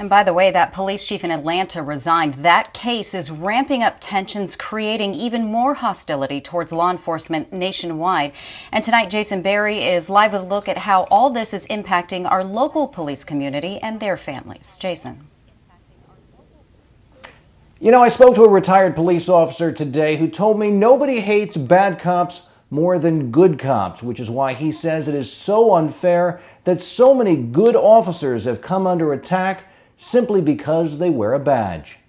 And by the way, that police chief in Atlanta resigned. That case is ramping up tensions, creating even more hostility towards law enforcement nationwide. And tonight, Jason Berry is live with a look at how all this is impacting our local police community and their families. Jason. You know, I spoke to a retired police officer today who told me nobody hates bad cops more than good cops, which is why he says it is so unfair that so many good officers have come under attack simply because they wear a badge.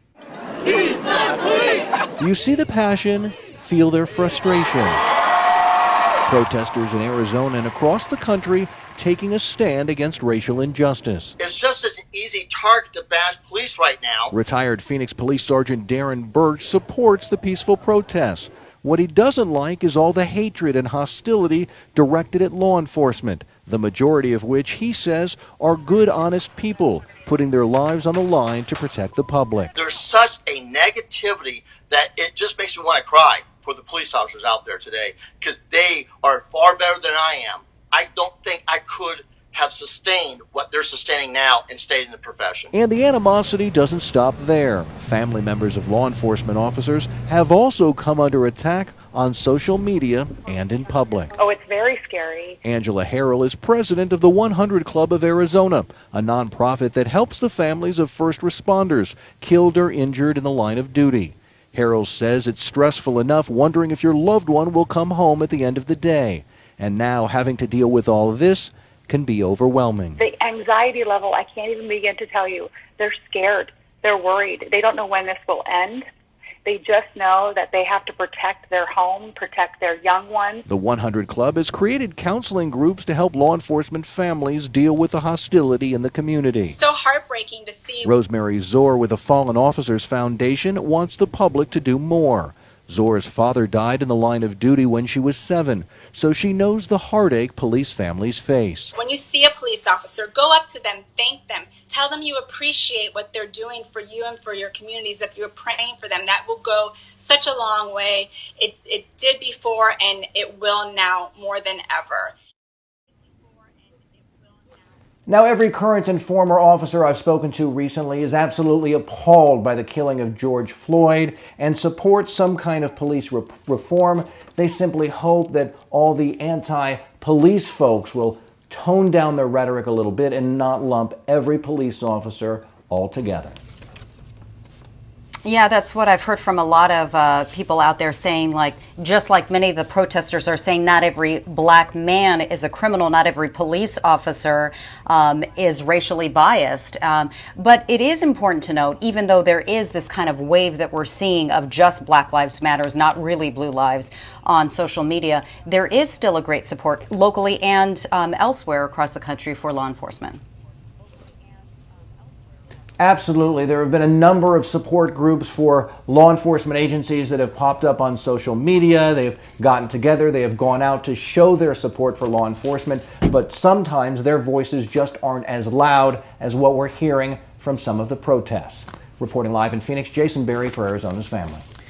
You see the passion, feel their frustration. Protesters in Arizona and across the country taking a stand against racial injustice. It's just an easy target to bash police right now. Retired Phoenix Police Sergeant Darren Birch supports the peaceful protests. What he doesn't like is all the hatred and hostility directed at law enforcement, the majority of which he says are good, honest people, putting their lives on the line to protect the public. There's such a negativity that it just makes me want to cry for the police officers out there today, because they are far better than I am. I don't think I could have sustained what they're sustaining now and stayed in the profession. And the animosity doesn't stop there. Family members of law enforcement officers have also come under attack on social media and in public. Oh, it's very scary. Angela Harrell is president of the 100 Club of Arizona, a nonprofit that helps the families of first responders killed or injured in the line of duty. Harrell says it's stressful enough wondering if your loved one will come home at the end of the day. And now having to deal with all of this can be overwhelming. The anxiety level, I can't even begin to tell you. They're scared. They're worried. They don't know when this will end. They just know that they have to protect their home, protect their young ones. The 100 Club has created counseling groups to help law enforcement families deal with the hostility in the community. So heartbreaking to see. Rosemary Zor with the Fallen Officers Foundation wants the public to do more. Zor's father died in the line of duty when she was 7, so she knows the heartache police families face. When you see a police officer, go up to them, thank them, tell them you appreciate what they're doing for you and for your communities, that you're praying for them. That will go such a long way. It did before, and it will now more than ever. Now, every current and former officer I've spoken to recently is absolutely appalled by the killing of George Floyd and supports some kind of police reform. They simply hope that all the anti-police folks will tone down their rhetoric a little bit and not lump every police officer altogether. Yeah, that's what I've heard from a lot of people out there saying, like, just like many of the protesters are saying, not every black man is a criminal, not every police officer is racially biased. But it is important to note, even though there is this kind of wave that we're seeing of just Black Lives Matters, not really blue lives on social media, there is still a great support locally and elsewhere across the country for law enforcement. Absolutely. There have been a number of support groups for law enforcement agencies that have popped up on social media. They've gotten together. They have gone out to show their support for law enforcement. But sometimes their voices just aren't as loud as what we're hearing from some of the protests. Reporting live in Phoenix, Jason Berry for Arizona's Family.